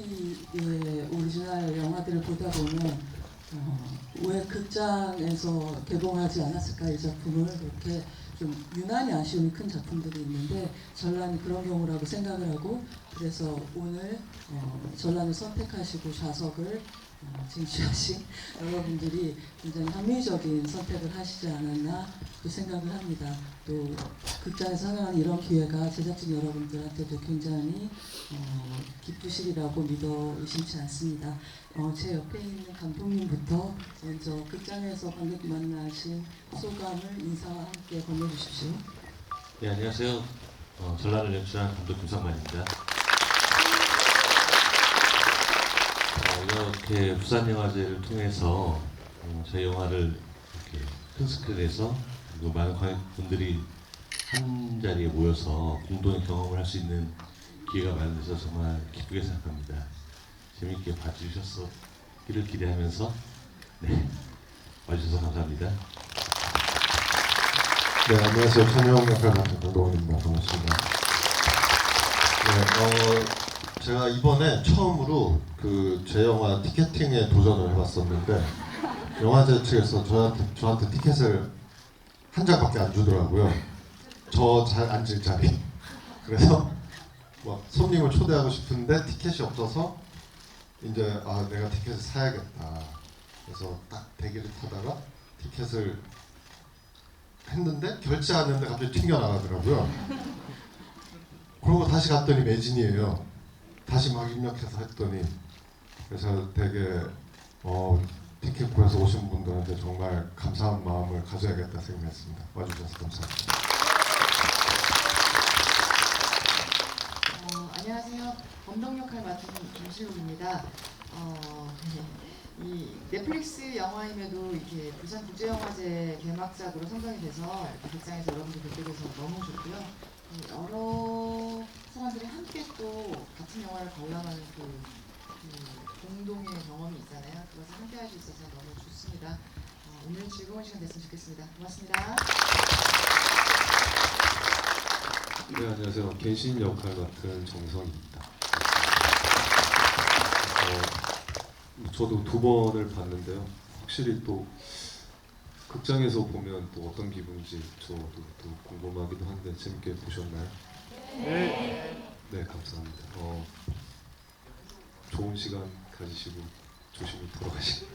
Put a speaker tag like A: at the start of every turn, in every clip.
A: 미야자키의 오리지널 영화들을 보다 보면 왜 극장에서 개봉하지 않았을까 이 작품을 그렇게 좀 유난히 아쉬움이 큰 작품들이 있는데 전란이 그런 경우라고 생각을 하고 그래서 오늘 전란을 선택하시고 좌석을 쟁취하신 여러분들이 굉장히 합리적인 선택을 하시지 않았나 그 생각을 합니다. 또 극장에서 상영하는 이런 기회가 제작진 여러분들한테도 굉장히 기쁘시리라고 믿어 의심치 않습니다. 제 옆에 있는 감독님부터 먼저 극장에서 관객 만나신 소감을 인사와 함께 건네주십시오.
B: 네, 안녕하세요. 전란을 연출한 감독 김상만입니다. 이렇게 부산영화제를 통해서 저희 영화를 이렇게 큰 스크린에서 그리고 많은 관객분들이 한 자리에 모여서 공동의 경험을 할 수 있는 기회가 마련돼서 정말 기쁘게 생각합니다. 재밌게 봐주셨기를 기대하면서 와주셔서 감사합니다.
C: 네, 안녕하세요. 찬영 역할 맡은 강동원입니다. 반갑습니다. 네, 제가 이번에 처음으로 제 영화 티켓팅에 도전을 해봤었는데 영화제 측에서 저한테 티켓을 한 장밖에 안 주더라고요. 저 잘 앉을 자리. 그래서 막 손님을 초대하고 싶은데 티켓이 없어서 이제 내가 티켓을 사야겠다. 그래서 딱 대기를 타다가 티켓을 했는데 결제하는데 갑자기 튕겨나가더라고요. 그러고 다시 갔더니 매진이에요. 다시 막 입력해서 했더니 그래서 되게 티켓 구해서 오신 분들한테 정말 감사한 마음을 가져야겠다 생각했습니다. 와주셔서 감사합니다.
D: 안녕하세요. 범덕 역할 맡은 김실욱입니다. 이 넷플릭스 영화임에도 이렇게 부산국제영화제 개막작으로 선정이 돼서 이렇게 극장에서 여러분들 뵙게 돼서 너무 좋고요. 여러 사람들이 함께 또 같은 영화를 관람하는 그 공동의 경험이 있잖아요. 그것을 함께 할 수 있어서 너무 좋습니다. 오늘 즐거운 시간 됐으면 좋겠습니다. 고맙습니다.
E: 네, 안녕하세요. 갱신 역할 맡은 정성입니다. 저도 2번을 봤는데요. 확실히 또 극장에서 보면 또 어떤 기분인지 저도 또 궁금하기도 한데 재밌게 보셨나요? 네. 네, 감사합니다. 좋은 시간 가지시고 조심히 돌아가시고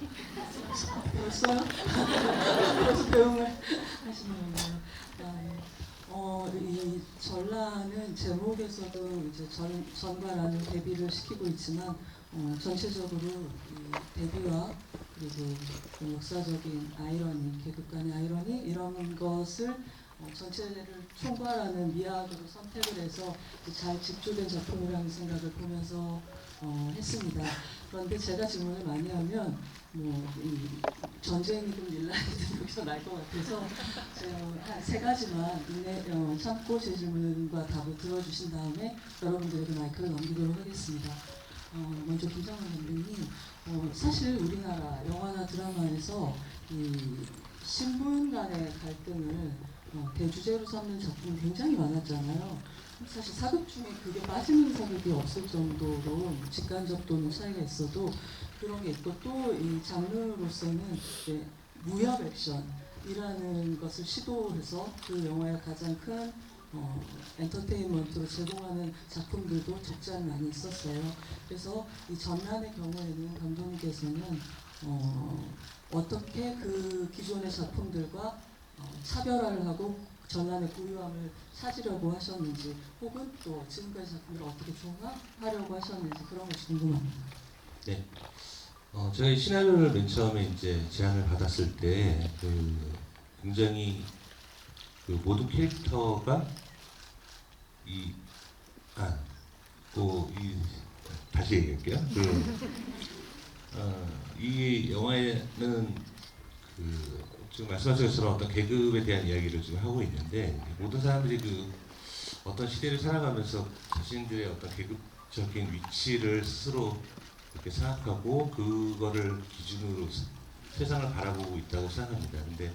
A: 벌써요? 벌써 배웅을 하시는군요. 이 전라는 제목에서도 이제 전과라는 대비를 시키고 있지만 전체적으로 이 대비와 그리고 그 역사적인 아이러니, 계급 간의 아이러니 이런 것을 전체를 총괄하는 미학으로 선택을 해서 잘 집중된 작품이라는 생각을 보면서 했습니다. 그런데 제가 질문을 많이 하면 이 전쟁이든 밀란이든 여기서 날 것 같아서 제가 한 3가지만 참고 제 질문과 답을 들어주신 다음에 여러분들에게 마이크를 넘기도록 하겠습니다. 먼저 김상만 감독님, 사실 우리나라 영화나 드라마에서 이 신분 간의 갈등을 대주제로 삼는 작품이 굉장히 많았잖아요. 사실 사극 중에 그게 빠지는 사극이 없을 정도로 직간접 또는 차이가 있어도 그런 게 있고 또 이 장르로서는 무협 액션이라는 것을 시도해서 그 영화의 가장 큰 엔터테인먼트로 제공하는 작품들도 적지 않은 많이 있었어요. 그래서 이 전란의 경우에는 감독님께서는 어떻게 그 기존의 작품들과 차별화를 하고 전란의 고유함을 찾으려고 하셨는지 혹은 또 지금까지 작품들을 어떻게 종합하려고 하셨는지 그런 것이 궁금합니다.
B: 네. 저희 시나리오를 맨 처음에 이제 제안을 받았을 때 굉장히 모든 캐릭터가 다시 얘기할게요. 이 영화에는 지금 말씀하신 것처럼 어떤 계급에 대한 이야기를 지금 하고 있는데 모든 사람들이 어떤 시대를 살아가면서 자신들의 어떤 계급적인 위치를 스스로 이렇게 생각하고 그거를 기준으로 세상을 바라보고 있다고 생각합니다. 근데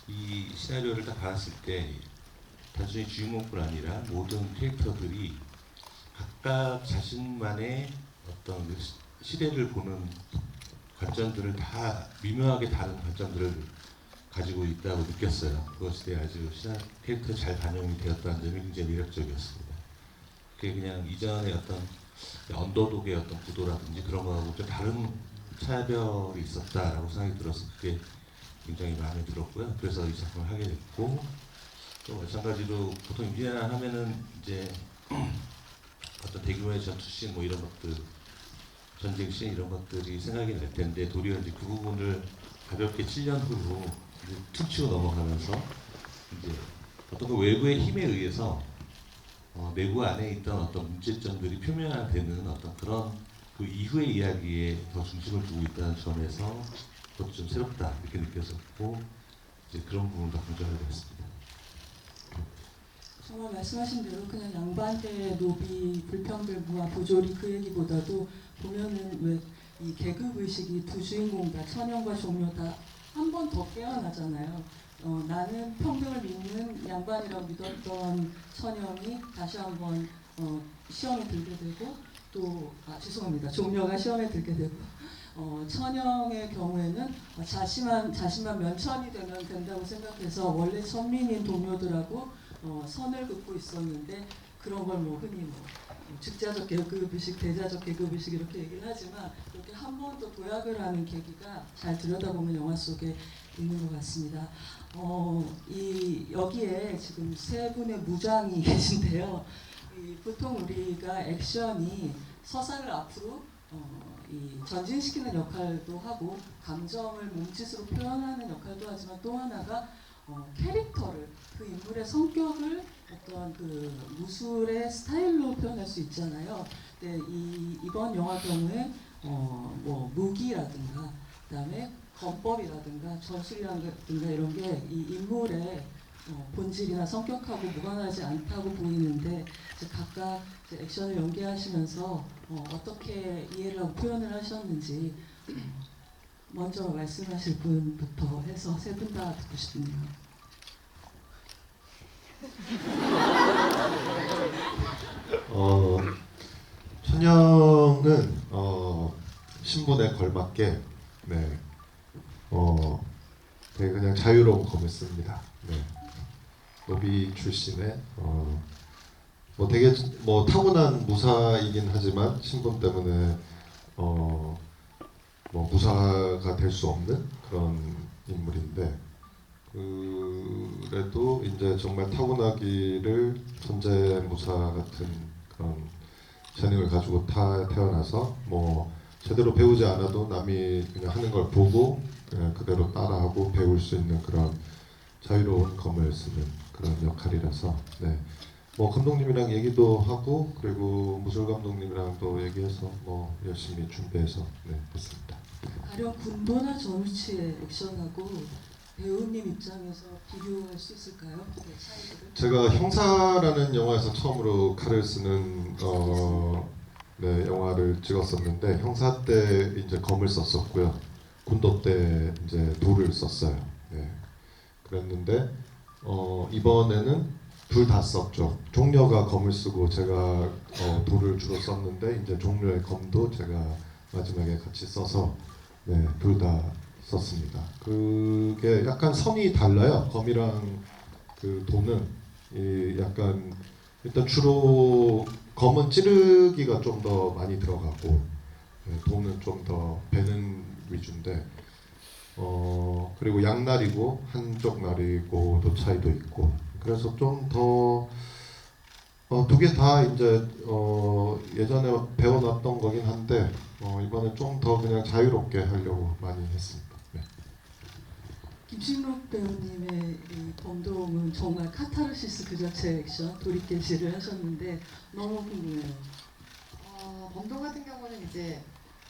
B: 이 시나리오를 딱 받았을 때 단순히 주인공뿐 아니라 모든 캐릭터들이 각각 자신만의 어떤 그 시대를 보는 관점들을 다 미묘하게 다른 관점들을 가지고 있다고 느꼈어요. 그것에 아주 신화 캐릭터에 잘 반영이 되었다는 점이 굉장히 매력적이었습니다. 그게 그냥 이전의 어떤 언더독의 어떤 구도라든지 그런 거하고 좀 다른 차별이 있었다라고 생각이 들어서 그게 굉장히 마음에 들었고요. 그래서 이 작품을 하게 됐고 또 마찬가지로 보통 임진왜란 하면은 이제 어떤 대규모의 전투씬 뭐 이런 것들 전쟁씬 이런 것들이 생각이 날 텐데 도리어 이제 그 부분을 가볍게 7년 후로 이제 툭치고 넘어가면서 이제 어떤 그 외부의 힘에 의해서 내부 안에 있던 어떤 문제점들이 표면화되는 어떤 그런 그 이후의 이야기에 더 중심을 두고 있다는 점에서 그것도 좀 새롭다 이렇게 느껴졌고 이제 그런 부분도 강조하게 됐습니다.
A: 정말 말씀하신 대로 그냥 양반대 노비 불평들 무아 부조리 그 얘기보다도 보면은 왜 이 계급 의식이 두 주인공 다 천영과 종묘 다 한 번 더 깨어나잖아요. 나는 평등을 믿는 양반이라고 믿었던 천영이 다시 한번 시험에 들게 되고 또 죄송합니다. 종묘가 시험에 들게 되고 천영의 경우에는 자신만 면천이 되면 된다고 생각해서 원래 천민인 동료들하고 선을 긋고 있었는데 그런 걸 뭐 흔히 뭐 즉자적 계급의식, 대자적 계급의식 이렇게 얘기를 하지만 이렇게 한 번 더 도약을 하는 계기가 잘 들여다보면 영화 속에 있는 것 같습니다. 여기에 지금 세 분의 무장이 계신데요. 보통 우리가 액션이 서사를 앞으로 전진시키는 역할도 하고 감정을 몸짓으로 표현하는 역할도 하지만 또 하나가 캐릭터를 그 인물의 성격을 어떤 그 무술의 스타일로 표현할 수 있잖아요. 근데 이번 영화 경우에 뭐 무기라든가 그다음에 건법이라든가 전술이라든가 이런 게 이 인물의 본질이나 성격하고 무관하지 않다고 보이는데 이제 각각 이제 액션을 연기하시면서 어떻게 이해를 하고 표현을 하셨는지 먼저 말씀하실 분부터 해서 세 분 다 듣고 싶네요.
C: 천영은 신분에 걸맞게 되게 그냥 자유로운 검을 씁니다. 노비 출신의 뭐 되게 뭐 타고난 무사이긴 하지만 신분 때문에 뭐 무사가 될 수 없는 그런 인물인데 그래도 이제 정말 타고나기를 천재무사 같은 그런 재능을 가지고 태어나서 뭐 제대로 배우지 않아도 남이 그냥 하는 걸 보고 그냥 그대로 따라하고 배울 수 있는 그런 자유로운 검을 쓰는 그런 역할이라서 뭐 감독님이랑 얘기도 하고 그리고 무술 감독님이랑도 얘기해서 뭐 열심히 준비해서 했습니다.
A: 가령 군도나 전우치의 액션하고 배우님 입장에서 비교할 수 있을까요? 그 차이들을?
C: 제가 형사라는 영화에서 처음으로 칼을 쓰는 영화를 찍었었는데 형사 때 이제 검을 썼었고요. 군도 때 이제 돌을 썼어요. 그랬는데 이번에는 둘 다 썼죠. 종려가 검을 쓰고 제가 돌을 주로 썼는데 이제 종려의 검도 제가 마지막에 같이 써서 둘 다 썼습니다. 그게 약간 선이 달라요. 검이랑 그 돌은 약간 일단 주로 검은 찌르기가 좀 더 많이 들어가고 돌은 좀 더 베는 위주인데 그리고 양날이고 한쪽 날이고도 차이도 있고 그래서 좀 더 두 개 다 이제 예전에 배워놨던 거긴 한데 이번에 좀 더 그냥 자유롭게 하려고 많이 했습니다.
A: 김신록 배우님의 이 범동은 정말 카타르시스 그 자체 액션 돌이깨질을 하셨는데 너무 궁금해요.
D: 범동 같은 경우는 이제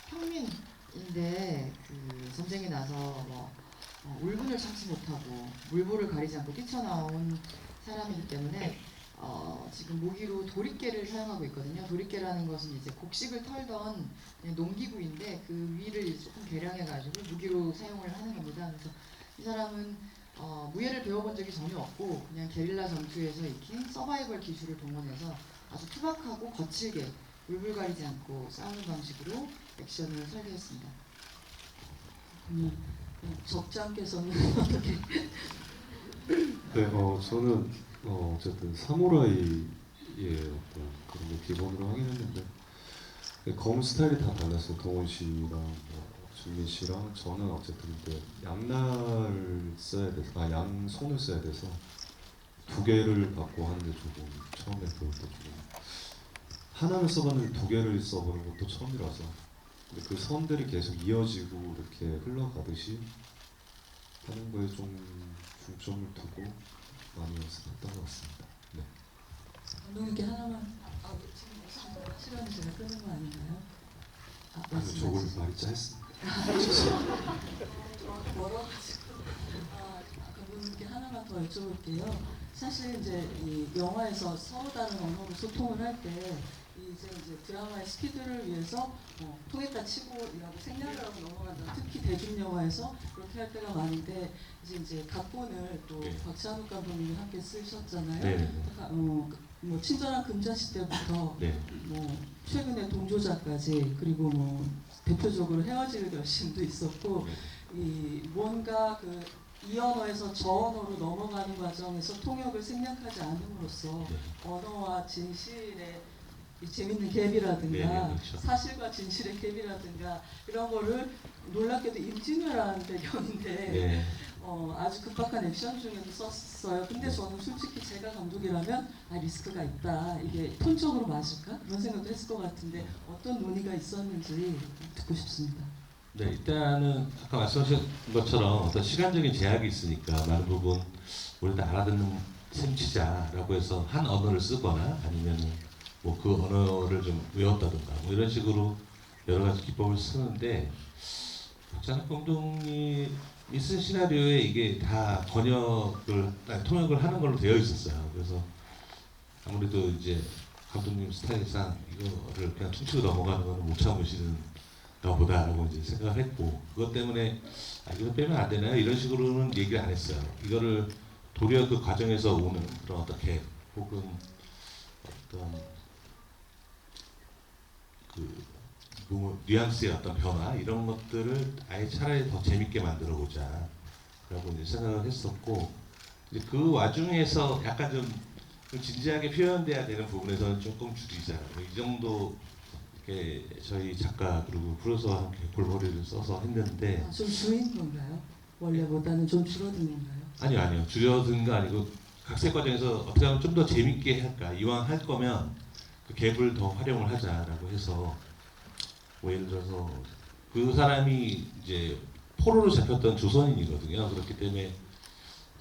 D: 평민인데 그 전쟁이 나서 뭐 울분을 참지 못하고 물불을 가리지 않고 뛰쳐나온 사람이기 때문에 지금 모기로 도리깨를 사용하고 있거든요. 도리깨라는 것은 이제 곡식을 털던 농기구인데 그 위를 조금 개량해가지고 무기로 사용을 하는 겁니다. 그래서 이 사람은 무예를 배워본 적이 전혀 없고 그냥 게릴라 전투에서 익힌 서바이벌 기술을 동원해서 아주 투박하고 거칠게 울불거리지 않고 싸우는 방식으로 액션을 설계했습니다.
A: 적장께서는 어떻게
E: 네, 저는 어쨌든 사무라이의 어떤 그런 걸 기본으로 하긴 했는데 검 스타일이 다 달랐어요. 동원 씨랑 준민 씨랑 저는 어쨌든 이제 양날을 써야 돼서 양손을 써야 돼서 두 개를 갖고 하는데 조금 처음에 그럴 때 조금 하나를 써봤는데 두 개를 써보는 것도 처음이라서 근데 그 선들이 계속 이어지고 이렇게 흘러가듯이 하는 거에 좀 중점을 두고 많이 연습했던 것 같습니다. 네.
A: 감독님께 하나만 지금 시간이 제가 끄는 거 아닌가요?
E: 아니, 저걸 많이 짧습니다.
A: 멀어가지고 감독님께 하나만 더 여쭤볼게요. 사실 이제 이 영화에서 서로 다른 언어로 소통을 할 때 이제 드라마의 스피드를 위해서 통했다 치고라고 생략을 하고 넘어간다. 특히 대중 영화에서 그렇게 할 때가 많은데 이제 각본을 또
B: 네.
A: 박찬욱 감독님이 함께 쓰셨잖아요.
B: 네.
A: 뭐 친절한 금자씨 때부터
B: 네.
A: 뭐 최근에 동조자까지 그리고 뭐 대표적으로 헤어질 결심도 있었고 이 뭔가 이 언어에서 저 언어로 넘어가는 과정에서 통역을 생략하지 않음으로써
B: 네.
A: 언어와 진실의 이 재밌는 갭이라든가
B: 네, 그렇죠.
A: 사실과 진실의 갭이라든가 이런 거를 놀랍게도 임진왜란 배경인데
B: 네.
A: 아주 급박한 액션 중에도 썼어요. 근데 저는 솔직히 제가 감독이라면 리스크가 있다. 이게 톤적으로 맞을까? 그런 생각도 했을 것 같은데 어떤 논의가 있었는지 듣고 싶습니다.
B: 네, 일단은 아까 말씀하신 것처럼 어떤 시간적인 제약이 있으니까 많은 부분 우리 다 알아듣는 셈 치자라고 해서 한 언어를 쓰거나 아니면 뭐 그 언어를 좀 외웠다든가 뭐 이런 식으로 여러 가지 기법을 쓰는데 박찬욱 감독님이 쓴 시나리오에 이게 다 통역을 하는 걸로 되어 있었어요. 그래서 아무래도 이제 감독님 스타일상 이거를 그냥 퉁치고 넘어가는 거는 못 참으시는가 보다라고 이제 생각을 했고 그것 때문에 이거 빼면 안 되나요? 이런 식으로는 얘기를 안 했어요. 이거를 도리어 그 과정에서 오는 그런 어떤 갭 혹은 어떤 뉘앙스의 어떤 변화 이런 것들을 아예 차라리 더 재밌게 만들어 보자라고 이제 생각을 했었고 이제 그 와중에서 약간 좀 진지하게 표현돼야 되는 부분에서는 조금 줄이자. 이 정도 이렇게 저희 작가 그리고 프로듀서와 함께 골머리를 써서 했는데
A: 좀 줄인 건가요? 원래보다는 좀 줄어든 건가요?
B: 아니요 줄여든 거 아니고 각색 과정에서 어떻게 하면 좀 더 재밌게 할까 이왕 할 거면 그 갭을 더 활용을 하자라고 해서 뭐 예를 들어서 그 사람이 이제 포로로 잡혔던 조선인이거든요. 그렇기 때문에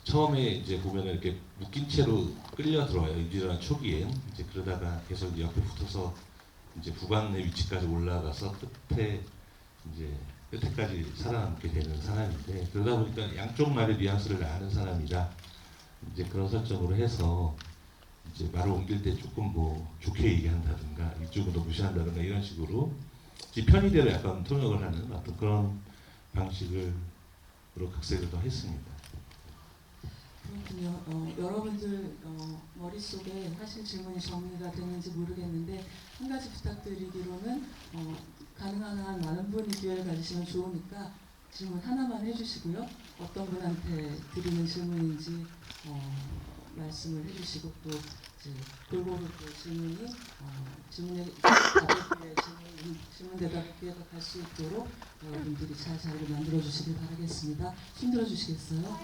B: 처음에 이제 보면은 이렇게 묶인 채로 끌려 들어와요. 임진왜란 초기엔 이제 그러다가 계속 옆에 붙어서 이제 북왕의 위치까지 올라가서 끝에까지 살아남게 되는 사람인데 그러다 보니까 양쪽 말의 뉘앙스를 아는 사람이다. 이제 그런 설정으로 해서 이제 말을 옮길 때 조금 뭐 좋게 얘기한다든가 이쪽은 더 무시한다든가 이런 식으로 지 편의대로 약간 통역을 하는 어떤 그런 방식으로 각색을 더 했습니다.
A: 그렇군요. 여러분들 머릿속에 하실 질문이 정리가 되는지 모르겠는데 한 가지 부탁드리기로는 가능한 한 많은 분이 기회를 가지시면 좋으니까 질문 하나만 해주시고요. 어떤 분한테 드리는 질문인지 말씀을 해주시고 또 이제 골고루 또 질문에 답을 기회 질문 대답 기회가 갈 수 있도록 여러분들이 잘 자리를 만들어 주시길 바라겠습니다. 힘들어 주시겠어요?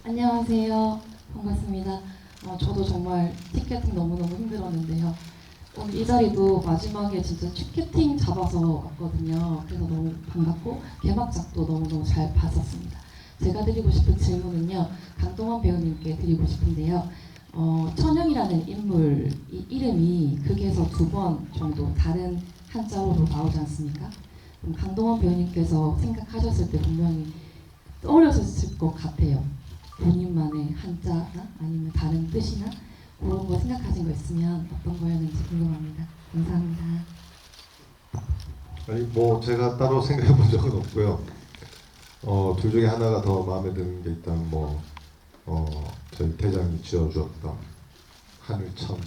F: 안녕하세요. 반갑습니다. 저도 정말 티켓팅 너무너무 힘들었는데요. 오늘 이 자리도 마지막에 진짜 티켓팅 잡아서 왔거든요. 그래서 너무 반갑고 개막작도 너무너무 잘 봤었습니다. 제가 드리고 싶은 질문은요. 강동원 배우님께 드리고 싶은데요. 천영이라는 인물 이 이름이 극에서 2번 정도 다른 한자어로 나오지 않습니까? 그럼 강동원 배우님께서 생각하셨을 때 분명히 떠오르셨을 것 같아요. 본인만의 한자나 아니면 다른 뜻이나 그런 거 생각하신 거 있으면 어떤 거였는지 궁금합니다. 감사합니다.
C: 아니 뭐 제가 따로 생각해 본 적은 없고요. 둘 중에 하나가 더 마음에 드는 게 있다면 저희 대장이 지어주었던 하늘천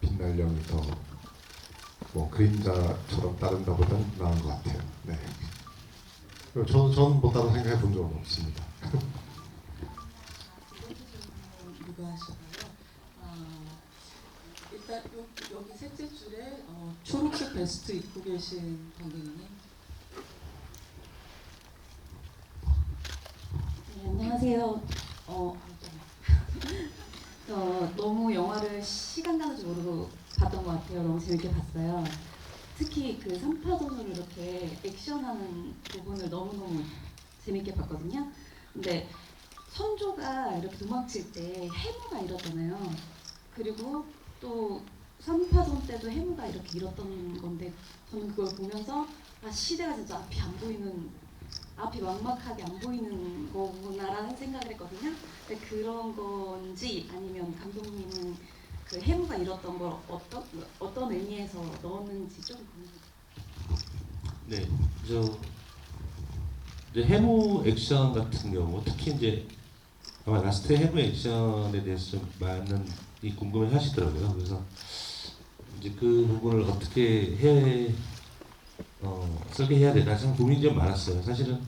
C: 빛날령이 더 그림자처럼 따른다보다는 나은 것 같아요. 네. 저는 뭐 따로 생각해 본 적은 없습니다.
A: 누가 하실까요? 일단 여기 셋째 줄에 초록색 베스트 입고 계신 관객님.
G: 네, 안녕하세요. 저 너무 영화를 시간 가는 줄 모르고 봤던 것 같아요. 너무 재밌게 봤어요. 특히 그 3파전으로 이렇게 액션하는 부분을 너무너무 재밌게 봤거든요. 근데 선조가 이렇게 도망칠 때 해무가 잃었잖아요. 그리고 또 3파전 때도 해무가 이렇게 잃었던 건데 저는 그걸 보면서 시대가 진짜 앞이 막막하게 안 보이는 거구나라는 생각을 했거든요. 근데 그런 건지 아니면 감독님은 그 해무가 잃었던 걸 어떤 의미에서 넣었는지 좀 궁금해요.
B: 네, 이제 해무 액션 같은 경우 특히 이제 아마 라스트 해무 액션에 대해서 좀 많은 이 궁금해 하시더라고요. 그래서 이제 그 부분을 어떻게 설계해야 되나 참 고민이 좀 많았어요. 사실은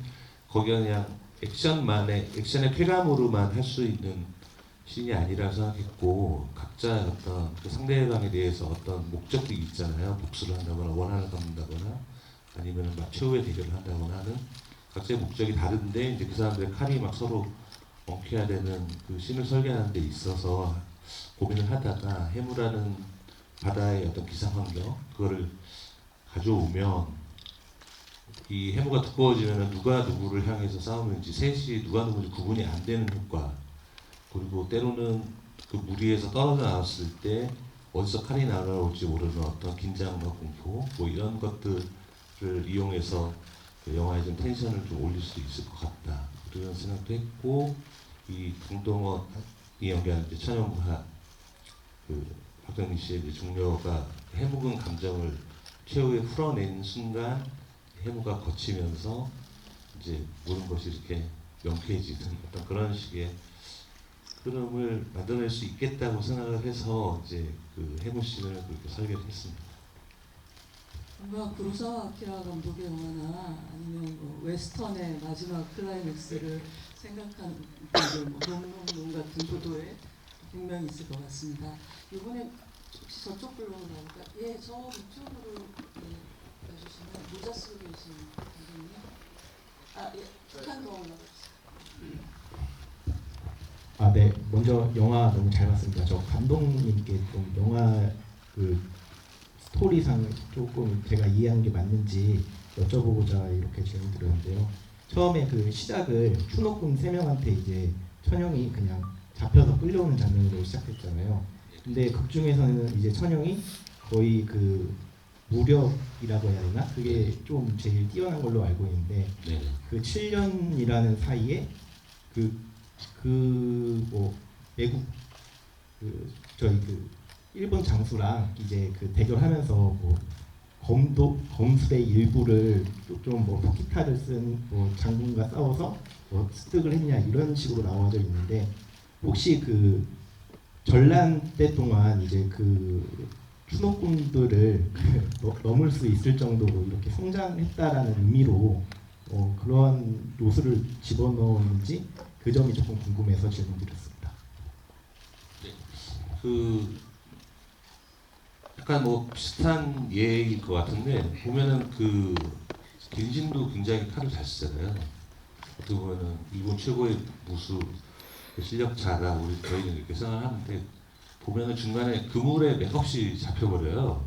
B: 거기가 그냥 액션의 쾌감으로만 할 수 있는 씬이 아니라 생각했고 각자 어떤 그 상대방에 대해서 어떤 목적이 있잖아요. 복수를 한다거나 원한을 갚는다거나 아니면 막 최후의 대결을 한다거나 하는 각자의 목적이 다른데 이제 그 사람들의 칼이 막 서로 엉켜야 되는 그 씬을 설계하는 데 있어서 고민을 하다가 해무라는 바다의 어떤 기상 환경 그거를 가져오면 이 해무가 두꺼워지면 누가 누구를 향해서 싸우는지 셋이 누가 누구인지 구분이 안 되는 효과 그리고 때로는 그 무리에서 떨어져 나왔을 때 어디서 칼이 날아올지 모르는 어떤 긴장과 공포 뭐 이런 것들을 이용해서 그 영화의 좀 텐션을 좀 올릴 수 있을 것 같다 그런 생각도 했고 이 강동원이 연기하는 이제 천연무한 그 박정민 씨의 이제 중녀가 해묵은 감정을 최후에 풀어낸 순간 해무가 거치면서 이제 모든 것이 이렇게 명쾌해지는 어떤 그런 식의 흐름을 만들어낼 수 있겠다고 생각을 해서 이제 그 해무 씬을 그렇게 설계를 했습니다.
A: 뭔가 구로사와 아키라 감독의 영화나 아니면 웨스턴의 마지막 클라이맥스를 생각하는 분들, 롱롱롱 같은 보도에 분명히 있을 것 같습니다. 이번에 혹시 저쪽 블록으로 나올까? 예, 저 이쪽으로 가주시면 모자 쓰고 계신 분이 북한 거울로
H: 네. 먼저 영화 너무 잘 봤습니다. 저 감독님께 좀 영화 그 스토리상 조금 제가 이해한 게 맞는지 여쭤보고자 이렇게 질문 드렸는데요. 처음에 그 시작을 추노꾼 3명한테 이제 천영이 그냥 잡혀서 끌려오는 장면으로 시작했잖아요. 근데 극 중에서는 이제 천영이 거의 그 무력이라고 해야 되나? 그게 좀 제일 뛰어난 걸로 알고 있는데 그 7년이라는 사이에 외국 저희 일본 장수랑 이제 그 대결하면서 검술의 일부를 좀 토키타를 쓴 장군과 싸워서 습득을 했냐 이런 식으로 나와져 있는데 혹시 그 전란 때 동안 이제 그 추노꾼들을 넘을 수 있을 정도로 이렇게 성장했다라는 의미로 그러한 요소를 집어넣었는지 그 점이 조금 궁금해서 질문드렸습니다.
B: 네, 그 약간 비슷한 예일 것 같은데 보면은 그 겐신도 굉장히 칼을 잘 쓰잖아요. 어떻게 보면은 일본 최고의 무술 실력자다 저희는 이렇게 생각하는데 보면은 중간에 그물에 맥없이 잡혀버려요.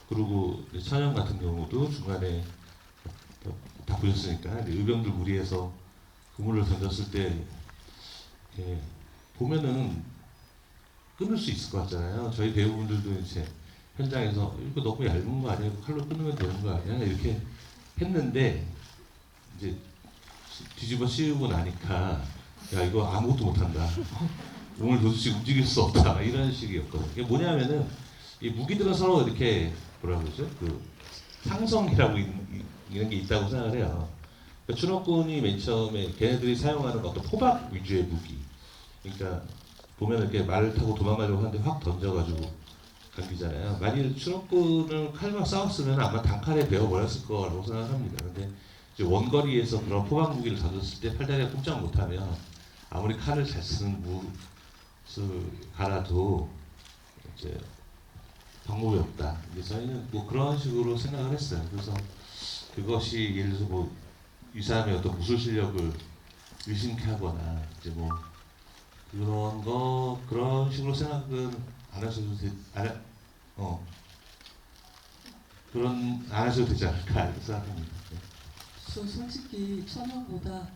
B: 그리고 천연 같은 경우도 중간에 다 보셨으니까 의병들 무리해서 그물을 던졌을 때 보면은 끊을 수 있을 것 같잖아요. 저희 배우분들도 이제 현장에서 이거 너무 얇은 거 아니야? 칼로 끊으면 되는 거 아니야? 이렇게 했는데 이제 뒤집어 씌우고 나니까 야 이거 아무것도 못한다. 오늘 도저히 움직일 수 없다. 이런 식이었거든요. 이게 뭐냐면은 이 무기들은 서로 이렇게 뭐라 그러죠? 그 상성이라고 이런 게 있다고 생각을 해요. 그러니까 추노꾼이 맨 처음에 걔네들이 사용하는 어떤 포박 위주의 무기. 그러니까 보면 이렇게 말을 타고 도망가려고 하는데 확 던져가지고 감기잖아요. 만일 추노꾼을 칼과 싸웠으면 아마 단칼에 베어버렸을 거라고 생각합니다. 근데 이제 원거리에서 그런 포박 무기를 던졌을 때 팔다리가 꼼짝 못하면 아무리 칼을 잘 쓰는 무엇을 갈아도 이제 방법이 없다. 근데 저희는 뭐 그런 식으로 생각을 했어요. 그래서 그것이 예를 들어서 뭐 이 사람의 어떤 무술 실력을 의심케 하거나 이제 뭐 그런 식으로 생각은 안 하셔도 안 하셔도 되지 않을까 이렇게 생각합니다. 네.
A: 솔직히 천연보다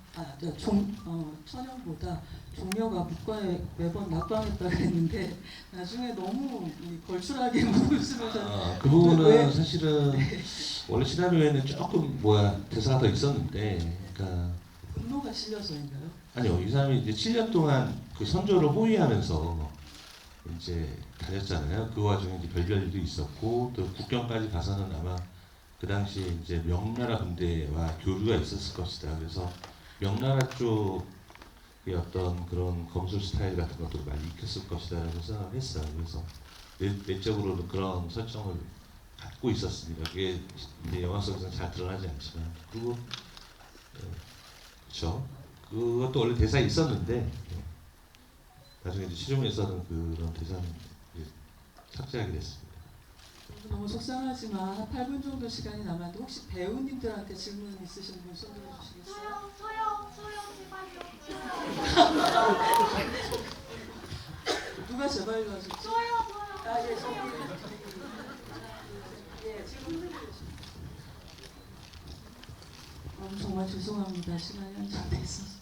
A: 천연보다 종려가 국가에 매번 낙방했다 그랬는데 나중에 너무 이 걸출하게 무술을
B: 그 부분은
A: 왜-
B: 사실은 원래 시나리오에는 조금 대사가 더 있었는데, 그러니까
A: 분노가 실려서인가요?
B: 아니요, 이 사람이 이제 7년 동안 그 선조를 호위하면서 이제 다녔잖아요. 그 와중에 이제 별별 일도 있었고 또 국경까지 가서는 아마 그 당시에 이제 명나라 군대와 교류가 있었을 것이다. 그래서 명나라 쪽의 어떤 그런 검술 스타일 같은 것도 많이 익혔을 것이다라고 생각을 했어요. 그래서 내적으로는 그런 설정을 갖고 있었습니다. 그게 이제 영화 속에서는 잘 드러나지 않지만 그리고 그렇죠. 그것도 원래 대사에 있었는데 나중에 이제 실용에서는 그런 대사는 이제 삭제하게 됐습니다.
A: 너무 속상하지만 한 8분 정도 시간이 남았는데 혹시 배우님들한테 질문 있으신 분 손 들어주시겠어요? 누가 제발로 하셨죠? 저요. 예, 저기. 예, 질문 해주십시오. 정말 죄송합니다. 시간이 한정돼 있어서.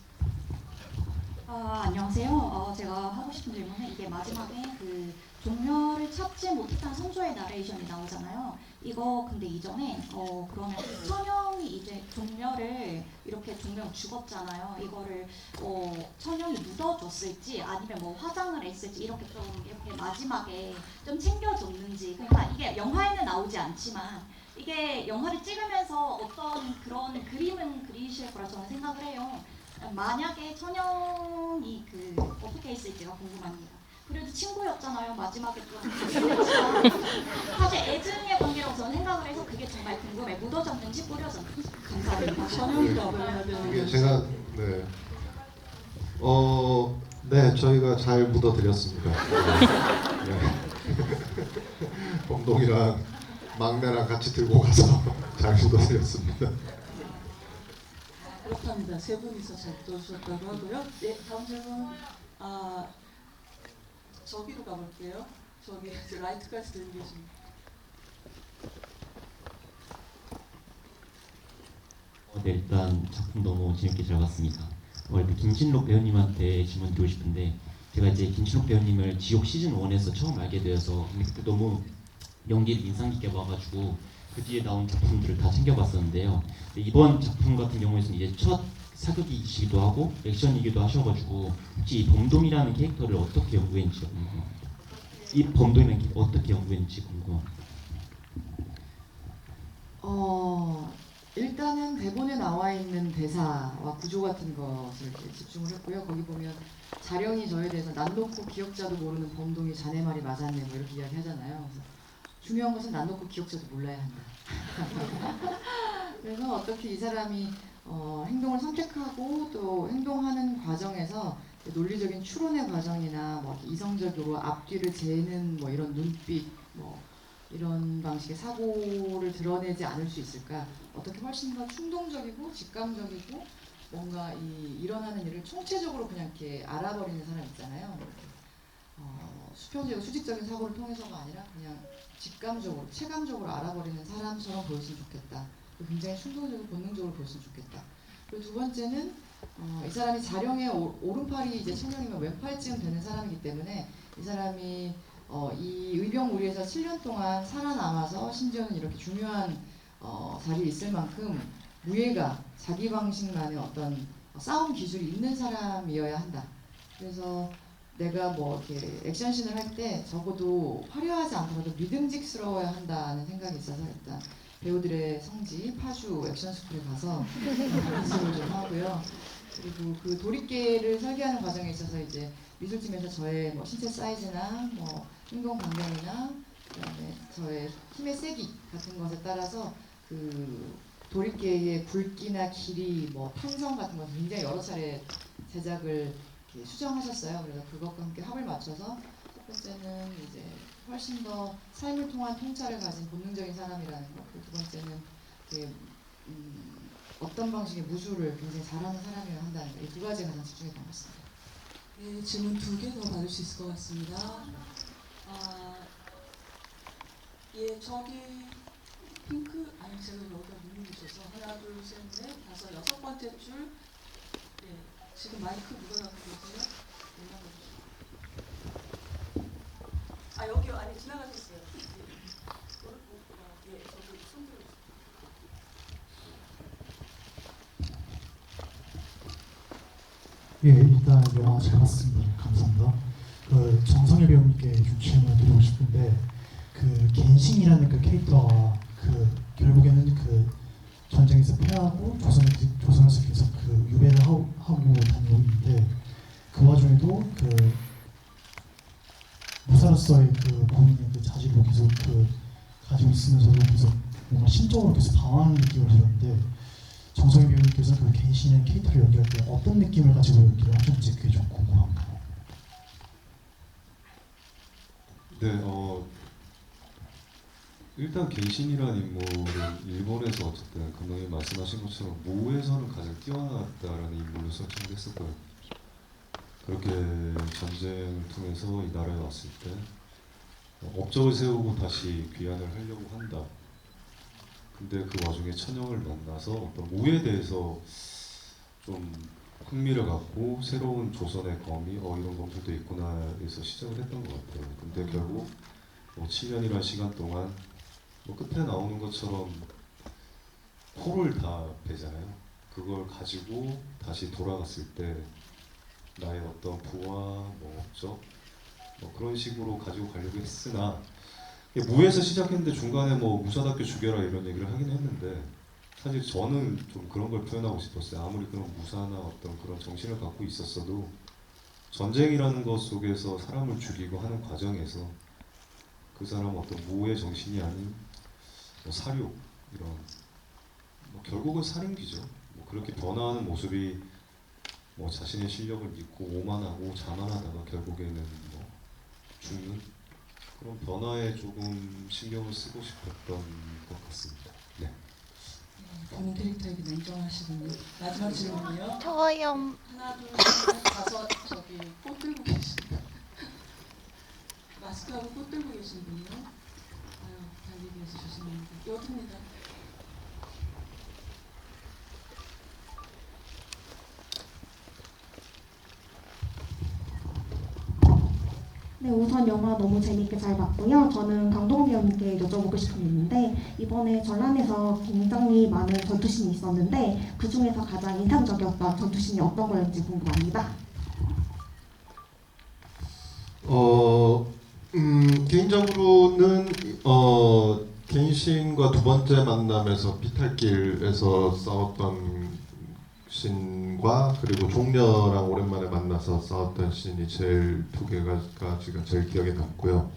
I: 안녕하세요. 제가 하고 싶은 질문은 이게 마지막에 그 종려를 찾지 못했다는 선조의 나레이션이 나오잖아요. 이거 근데 이전에 그러면 천영이 이제 종려를 이렇게 종려가 죽었잖아요. 이거를 천영이 묻어줬을지 아니면 뭐 화장을 했을지 이렇게 좀 이렇게 마지막에 좀 챙겨줬는지. 그러니까 이게 영화에는 나오지 않지만 이게 영화를 찍으면서 어떤 그런 그림은 그리실 거라 저는 생각을 해요. 만약에 천영이 어떻게 했을지가 궁금합니다. 그래도 친구였잖아요. 마지막에 좀 사실 애증의 관계라고 저는 생각을 해서 그게 정말 궁금해. 묻어졌는지 뿌려졌는지. 감사합니다.
A: 천연이 답을 해야 되는
C: 이게
A: 거죠.
C: 제가 네 저희가 잘 묻어드렸습니다. 범동이랑 막내랑 같이 들고 가서 잘 묻어드렸습니다.
A: 그렇답니다. 세 분이서 잘 묻어주셨다고 하고요. 네, 다음 질문. 저기로 가볼게요. 저기 이제 라이트까지 들고 계십니다.
J: 네, 일단 작품 너무 재밌게 잘 봤습니다. 일단 김신록 배우님한테 질문 드리고 싶은데 제가 이제 김신록 배우님을 지옥 시즌 1에서 처음 알게 되어서 근데 그때 너무 연기를 인상 깊게 봐가지고 그 뒤에 나온 작품들을 다 챙겨봤었는데요. 이번 작품 같은 경우에는 이제 첫 사극이시기도 하고 액션이기도 하셔가지고 혹시 이 범동이라는 캐릭터를 어떻게 연구했는지 궁금합니다. 이 범동이라는 캐릭터 어떻게 연구했는지 궁금합니다.
D: 일단은 대본에 나와 있는 대사와 구조 같은 것을 이렇게 집중을 했고요. 거기 보면 자령이 저에 대해서 난 놓고 기억자도 모르는 범동이 자네 말이 맞았네 뭐 이렇게 이야기하잖아요. 그래서 중요한 것은 난 놓고 기억자도 몰라야 한다. 그래서 어떻게 이 사람이 행동을 선택하고 또 행동하는 과정에서 논리적인 추론의 과정이나 뭐 이성적으로 앞뒤를 재는 뭐 이런 눈빛 뭐 이런 방식의 사고를 드러내지 않을 수 있을까? 어떻게 훨씬 더 충동적이고 직감적이고 뭔가 이 일어나는 일을 총체적으로 그냥 이렇게 알아버리는 사람 있잖아요. 수평적이고 수직적인 사고를 통해서가 아니라 그냥 직감적으로 체감적으로 알아버리는 사람처럼 보였으면 좋겠다. 굉장히 충동적이고 본능적으로 보였으면 좋겠다. 그리고 두 번째는 이 사람이 자령의 오른팔이 이제 천년이면 왼팔쯤 되는 사람이기 때문에 이 사람이 이 의병우리에서 7년 동안 살아남아서 심지어는 이렇게 중요한 자리에 있을 만큼 무예가 자기 방식만의 어떤 싸움 기술이 있는 사람이어야 한다. 그래서 내가 뭐 이렇게 액션씬을 할 때 적어도 화려하지 않더라도 믿음직스러워야 한다는 생각이 있어서 일단 배우들의 성지 파주 액션스쿨에 가서 연습을 좀 하고요. 그리고 그 도리깨를 설계하는 과정에 있어서 이제 미술팀에서 저의 뭐 신체 사이즈나 뭐 행동 반경이나 그다음에 저의 힘의 세기 같은 것에 따라서 그 도리깨의 굵기나 길이, 뭐 탄성 같은 것을 굉장히 여러 차례 제작을 이렇게 수정하셨어요. 그래서 그것과 함께 합을 맞춰서 첫 번째는 이제 훨씬 더 삶을 통한 통찰을 가진 본능적인 사람이라는 것, 그리고 두 번째는 이렇게 어떤 방식의 무술을 굉장히 잘하는 사람이어야 한다는 것, 이 두 가지에 가장 집중했던 것 같습니다.
A: 네, 질문 2개 더 받을 수 있을 것 같습니다. 예, 저기 핑크, 아니 제가 여기가 눈이 있어서 하나, 둘, 셋, 넷, 다섯, 6번째 줄. 예, 지금 마이크 누가 갖고 계세요? 아 여기요, 아니 지나가셨어요. 예, 저기 손 들어.
K: 예, 일단 영화 잘 봤습니다. 감사합니다. 그 정성일 배우님께 좀 질문을 드리고 싶은데, 그 겐신이라는 그 캐릭터가 그 결국에는 그 전쟁에서 패하고 조선에서 계속 그 유배를 하고 다니고 있는데, 그 와중에도 그 무사로서의 그 본인의 그 자질을 계속 그 가지고 있으면서도 계속 뭔가 심적으로 계속 방황하는 느낌을 들었는데, 정성희 배우님께서 그 겐신의 캐릭터를 연기할 때 어떤 느낌을 가지고 연기를 하셨는지 그게 좀 궁금합니다.
E: 네, 일단 겐신이라는 인물은 일본에서 어쨌든 감독님 말씀하신 것처럼 무에서는 가장 뛰어나다라는 인물로 설정됐었고요. 그렇게 전쟁을 통해서 이 나라에 왔을 때 업적을 세우고 다시 귀환을 하려고 한다. 근데 그 와중에 천영을 만나서 어떤 무에 대해서 좀 흥미를 갖고 새로운 조선의 검이 이런 검들도 있구나 해서 시작을 했던 것 같아요. 근데 결국 뭐 7년이라는 시간 동안 뭐 끝에 나오는 것처럼 포를 다 베잖아요. 그걸 가지고 다시 돌아갔을 때 나의 어떤 부와 뭐 업적 뭐 그런 식으로 가지고 가려고 했으나 무에서 시작했는데 중간에 뭐 무사답게 죽여라 이런 얘기를 하긴 했는데, 사실 저는 좀 그런 걸 표현하고 싶었어요. 아무리 그런 무사나 어떤 그런 정신을 갖고 있었어도 전쟁이라는 것 속에서 사람을 죽이고 하는 과정에서 그 사람은 어떤 무의 정신이 아닌 뭐 사륙 이런 뭐 결국은 살인귀죠. 뭐 그렇게 변화하는 모습이 뭐 자신의 실력을 믿고 오만하고 자만하다가 결국에는 뭐 죽는 그런 변화에 조금 신경을 쓰고 싶었던 것 같습니다. 네.
A: 본인 캐릭터에게 냉정하시군요. 마지막 질문이요.
L: 저요.
A: 하나, 둘, 셋, 다섯. 저기 꽃 들고 계십니다. 마스크하고 꽃 들고 계신 분이요. 아유, 달리기에서 조심합니다. 여기입니다.
L: 네, 우선 영화 너무 재밌게 잘 봤고요. 저는 강동원 배우님께 여쭤보고 싶은 게 있는데, 이번에 전란에서 굉장히 많은 전투씬이 있었는데 그 중에서 가장 인상적이었던 전투씬이 어떤 거였는지 궁금합니다.
C: 개인적으로는 겐신과 두 번째 만남에서 비탈길에서 싸웠던 씬과 그리고 종려랑 오랜만에 만나서 싸웠던 씬이 제일 두 개가 제일 기억에 남고요.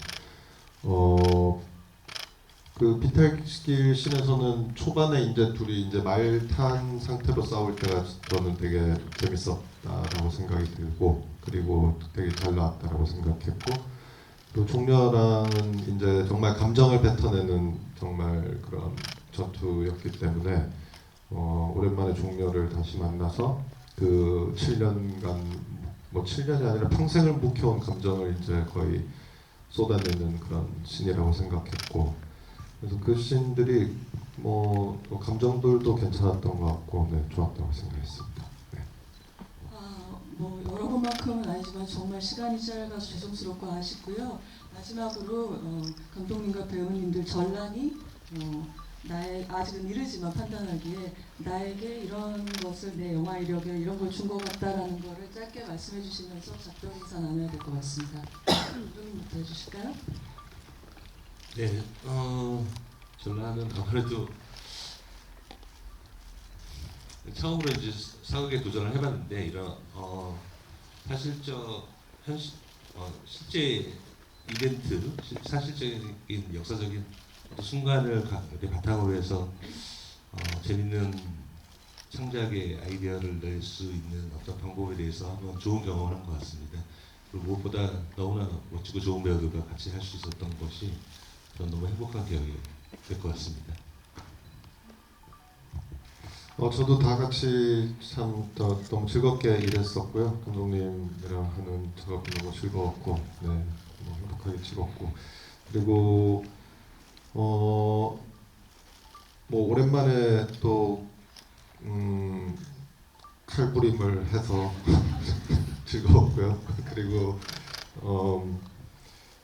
C: 그 비탈길 씬에서는 초반에 이제 둘이 이제 말 탄 상태로 싸울 때가 저는 되게 재밌었다라고 생각이 들고, 그리고 되게 잘 나왔다라고 생각했고, 또 종려랑은 이제 정말 감정을 뱉어내는 정말 그런 전투였기 때문에 오랜만에 종려를 다시 만나서 그 7년간 뭐 7년이 아니라 평생을 묵혀온 감정을 이제 거의 쏟아내는 그런 씬이라고 생각했고, 그래서 그 씬들이 뭐 감정들도 괜찮았던 것 같고, 네, 좋았다고 생각했습니다. 네.
A: 뭐 여러 번만큼은 아니지만 정말 시간이 짧아서 죄송스럽고 아쉽고요. 마지막으로 감독님과 배우님들 전란이 나의 아직은 이르지만 판단하기에 나에게 이런 것을 내 영화 이력에 이런 걸 준 것 같다라는 거를 짧게 말씀해 주시면서 작별 인사 나눠야 될 것 같습니다. 감독님부터 해주실까요?
B: 네, 전라는 아무래도 처음으로 이제 사극에 도전을 해봤는데 이런 사실적 실제 이벤트, 사실적인 역사적인 어떤 순간을 이렇게 바탕으로 해서 재밌는 창작의 아이디어를 낼 수 있는 어떤 방법에 대해서 한번 좋은 경험을 한 것 같습니다. 그리고 무엇보다 너무나 멋지고 좋은 배우들과 같이 할 수 있었던 것이 저는 너무 행복한 기억이 될 것 같습니다.
C: 저도 다 같이 참 너무 즐겁게 일했었고요. 감독님이랑 하는 작업도 너무 즐거웠고, 네, 너무 행복하게 찍었고, 그리고 뭐 오랜만에 또 칼부림을 해서 즐거웠고요. 그리고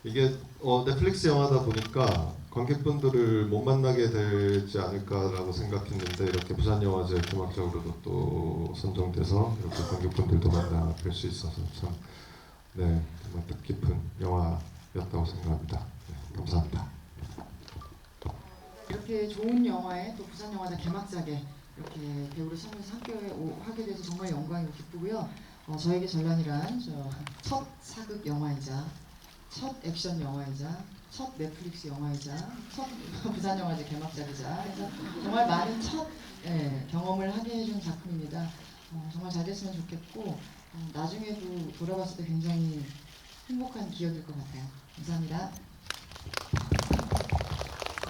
C: 이게 넷플릭스 영화다 보니까 관객분들을 못 만나게 되지 않을까라고 생각했는데 이렇게 부산영화제 개막작으로도 또 선정돼서 이렇게 관객분들도 만나 뵐 수 있어서 참 정말 뜻깊은 영화였다고 생각합니다. 네, 감사합니다.
D: 이렇게 좋은 영화에 또 부산영화제 개막작에 이렇게 배우를 참여해서 함께 하게 돼서 정말 영광이고 기쁘고요. 저에게 전란이란 첫 사극 영화이자 첫 액션 영화이자 첫 넷플릭스 영화이자 첫 부산영화제 개막작이자 그래서 정말 많은 첫 경험을 하게 해준 작품입니다. 정말 잘 됐으면 좋겠고 나중에도 돌아봤을 때 굉장히 행복한 기억일 것 같아요. 감사합니다.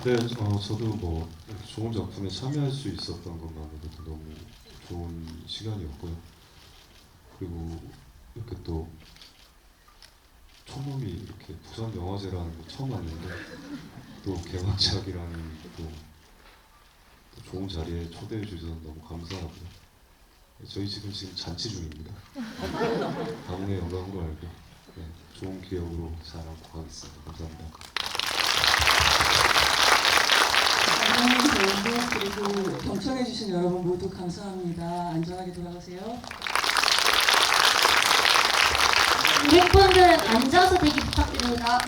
E: 네, 저도 뭐 이렇게 좋은 작품에 참여할 수 있었던 것만으로도 너무 좋은 시간이었고요. 그리고 이렇게 또 처음이 이렇게 부산 영화제라는 거 처음 왔는데 또 개막작이라는 또 좋은 자리에 초대해 주셔서 너무 감사하고요. 저희 지금 잔치 중입니다. 다음에 영광인 걸 알고 좋은 기억으로 잘하고 가겠습니다. 감사합니다.
A: 그리고 경청해주신 여러분 모두 감사합니다. 안전하게 돌아가세요.
I: 관객분들 앉아서 대기 부탁드립니다.